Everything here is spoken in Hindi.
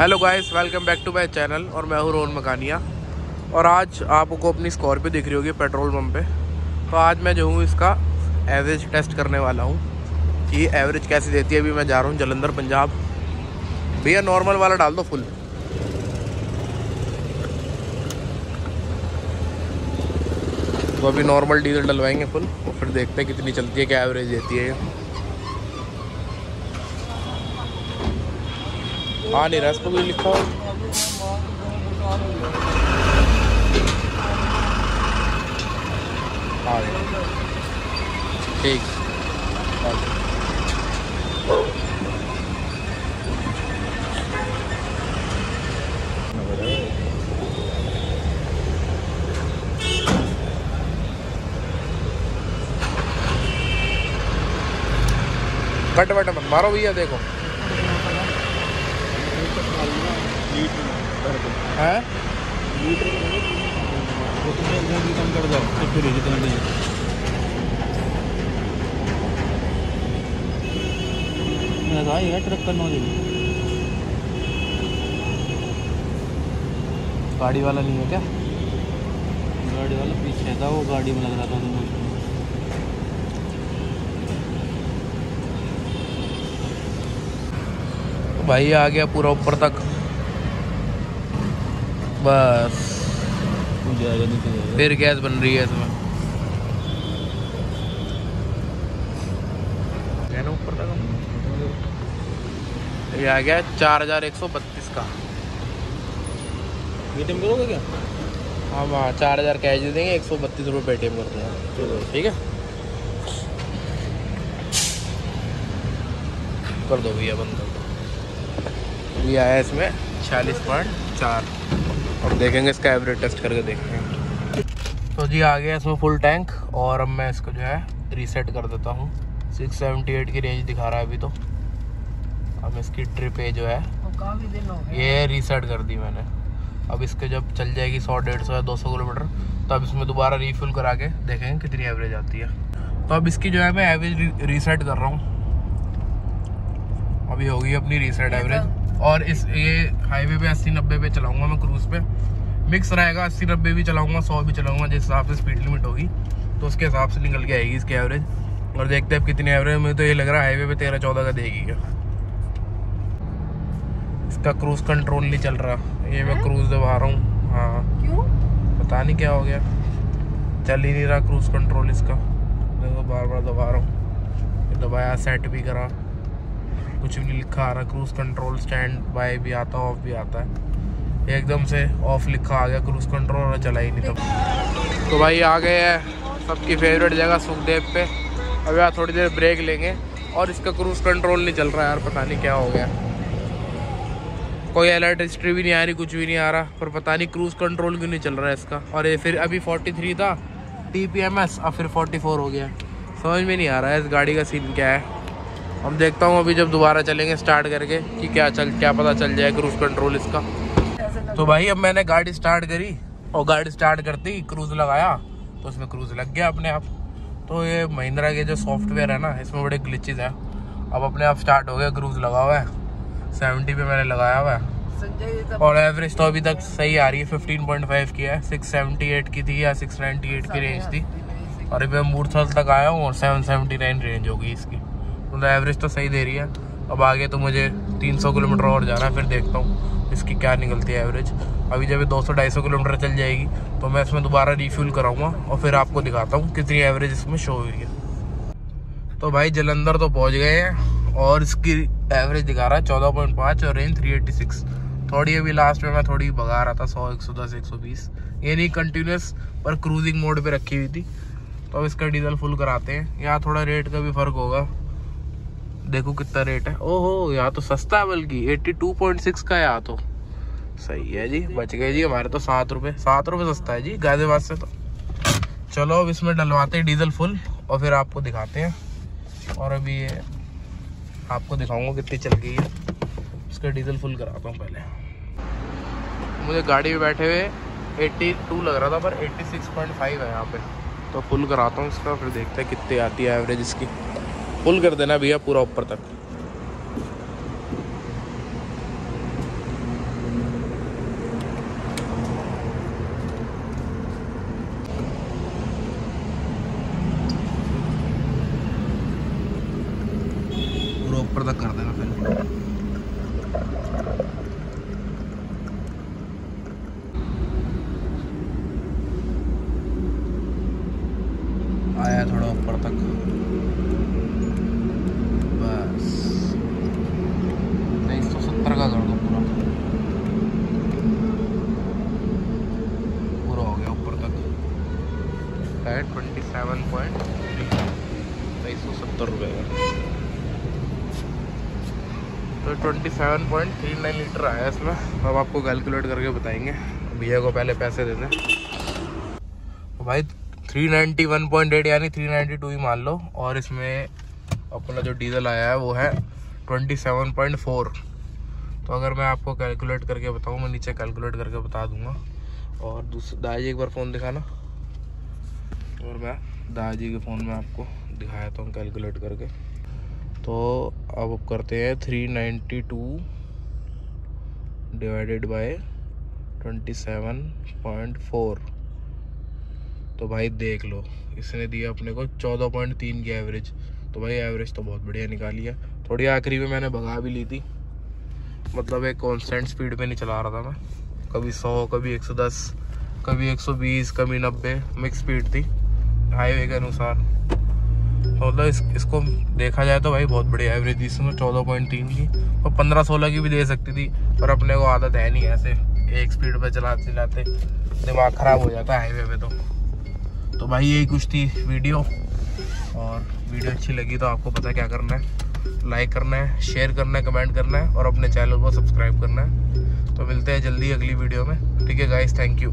Hello guys, welcome back to my channel. और मैं हूँ रोहन मकानिया। और आज आपको अपनी स्कॉर्पियो दिख रही होगी पेट्रोल पंप पे। तो आज मैं जो हूँ इसका एवरेज टेस्ट करने वाला हूँ कि एवरेज कैसी देती है। अभी मैं जा रहा हूँ जलंधर पंजाब। भैया नॉर्मल वाला डाल दो फुल। तो अभी नॉर्मल डीजल डलवाएंगे फुल और फिर देखते हैं कितनी चलती है, क्या एवरेज देती है। हाँ नहीं रहा इस पर कुछ लिखा हो। हाँ ठीक। कट वट मत मारो भैया, देखो है कम कर दो तो फिर जितना नहीं। ट्रक करना गाड़ी वाला नहीं है क्या? गाड़ी वाला पीछे था, वो गाड़ी में लग रहा था। भाई आ गया पूरा ऊपर तक बस। फिर गैस बन रही है इसमें ऊपर तक। ये आ गया 4132 का। पेटीएम करोगे क्या? हाँ हाँ 4000 कैश दे देंगे, 132 रुपये पेटीएम करते हैं। चलो ठीक है, कर दो भैया, बंद कर दो। ये आया इसमें 46.4 और देखेंगे इसका एवरेज टेस्ट करके देखते हैं। तो जी आ गया इसमें फुल टैंक। और अब मैं इसको जो है रीसेट कर देता हूँ। 678 की रेंज दिखा रहा है अभी। तो अब इसकी ट्रिप ए जो है ये रीसेट कर दी मैंने। अब इसके जब चल जाएगी 100, 150 या 200 किलोमीटर, तब इसमें दोबारा रीफुल करा के देखेंगे कितनी एवरेज आती है। तो अब इसकी जो है मैं एवरेज रीसेट कर रहा हूँ। अभी होगी अपनी रीसेट एवरेज। और इस ये हाईवे पे 80-90 पे चलाऊंगा मैं, क्रूज पे मिक्स रहेगा। 80-90 भी चलाऊंगा, 100 भी चलाऊंगा, जिस हिसाब से स्पीड लिमिट होगी तो उसके हिसाब से निकल के आएगी इसकी एवरेज। और देखते हैं कितनी एवरेज। मुझे तो ये लग रहा है हाईवे पे 13-14 का देगी क्या। इसका क्रूज कंट्रोल नहीं चल रहा। ये मैं क्रूज दबा रहा हूँ। हाँ क्यों पता नहीं क्या हो गया, चल ही नहीं रहा क्रूज कंट्रोल इसका। देखो बार बार दबा रहा हूँ, दबाया, सेट भी करा, कुछ भी नहीं लिखा आ रहा। क्रूज कंट्रोल स्टैंड बाय भी आता है, ऑफ भी आता है। एकदम से ऑफ लिखा आ गया क्रूज कंट्रोल और चला ही नहीं तब। तो भाई आ गए हैं सबकी फेवरेट जगह सुखदेव पे। अब यार थोड़ी देर ब्रेक लेंगे। और इसका क्रूज कंट्रोल नहीं चल रहा यार, पता नहीं क्या हो गया। कोई अलर्ट हिस्ट्री भी नहीं आ रही, कुछ भी नहीं आ रहा, पर पता नहीं क्रूज कंट्रोल क्यों नहीं चल रहा है इसका। और ये फिर अभी 43 था TPMS, अब फिर 44 हो गया। समझ में नहीं आ रहा है इस गाड़ी का सीन क्या है। हम देखता हूँ अभी जब दोबारा चलेंगे स्टार्ट करके कि क्या पता चल जाए क्रूज कंट्रोल इसका। तो भाई अब मैंने गाड़ी स्टार्ट करी और गाड़ी स्टार्ट करते ही क्रूज लगाया तो उसमें क्रूज लग गया अपने आप। तो ये महिंद्रा के जो सॉफ्टवेयर है ना, इसमें बड़े ग्लिचेस हैं। अब अपने आप स्टार्ट हो गया, क्रूज लगा हुआ है। 70 पे मैंने लगाया हुआ है। और एवरेज तो अभी तक सही आ रही है, 15.5 की है। 678 की थी या 698 की रेंज थी। और अभी मैं मूर्थल तक आया हूँ और 779 रेंज होगी इसकी। मतलब एवरेज तो सही दे रही है। अब आगे तो मुझे 300 किलोमीटर और जाना है, फिर देखता हूँ इसकी क्या निकलती है एवरेज। अभी जब 200-250 किलोमीटर चल जाएगी तो मैं इसमें दोबारा रिफ्यूल कराऊंगा और फिर आपको दिखाता हूँ कितनी एवरेज इसमें शो हुई है। तो भाई जलंधर तो पहुँच गए हैं और इसकी एवरेज दिखा रहा है 14.5 और रेंज 386। थोड़ी अभी लास्ट में मैं थोड़ी भगा रहा था 100, 110, 120, ये नहीं कंटिन्यूस, पर क्रूजिंग मोड पे रखी हुई थी। तो अब इसका डीजल फुल कराते हैं। यहाँ थोड़ा रेट का भी फर्क होगा, देखो कितना रेट है। ओहो यहाँ तो सस्ता है, बल्कि 82.6 का। यहाँ तो सही है जी, बच गए जी हमारे तो 7 रुपये सस्ता है जी गाजियाबाद से। तो चलो अब इसमें डलवाते हैं डीजल फुल और फिर आपको दिखाते हैं। और अभी ये आपको दिखाऊंगा कितनी चल गई है। इसका डीजल फुल कराता हूँ पहले। मुझे गाड़ी में बैठे हुए 82 लग रहा था, पर 86.5 है यहाँ पे। तो फुल कराता हूँ इसका, फिर देखते हैं कितनी आती है एवरेज इसकी। फुल कर देना भैया पूरा ऊपर तक। तो 27.39 लीटर आया इसमें। अब आपको कैलकुलेट करके बताएंगे, भैया को पहले पैसे दे दें। तो भाई 391.8 यानी 392 ही मान लो, और इसमें अपना जो डीजल आया है वो है 27.4। तो अगर मैं आपको कैलकुलेट करके बताऊँ, मैं नीचे कैलकुलेट करके बता दूंगा। और दादाजी एक बार फ़ोन दिखाना, और मैं दादाजी के फ़ोन में आपको दिखाता हूँ कैलकुलेट करके। तो अब करते हैं 392 डिवाइडेड बाय 27.4। तो भाई देख लो, इसने दिया अपने को 14.3 की एवरेज। तो भाई एवरेज तो बहुत बढ़िया निकाली है। थोड़ी आखिरी में मैंने भगा भी ली थी, मतलब एक कांस्टेंट स्पीड पे नहीं चला रहा था मैं, कभी 100 कभी 110 कभी 120 कभी 90 मिक्स स्पीड थी हाईवे के अनुसार। तो मतलब इसको देखा जाए तो भाई बहुत बढ़िया एवरेज थी इसमें 14.3 की, और 15-16 की भी दे सकती थी, पर अपने को आदत है नहीं ऐसे एक स्पीड पे चलाते चलाते दिमाग ख़राब हो जाता है हाईवे पे। तो भाई यही कुछ थी वीडियो, और वीडियो अच्छी लगी तो आपको पता क्या करना है, लाइक करना है, शेयर करना है, कमेंट करना है, और अपने चैनल को सब्सक्राइब करना है। तो मिलते हैं जल्दी अगली वीडियो में। ठीक है गाइस, थैंक यू।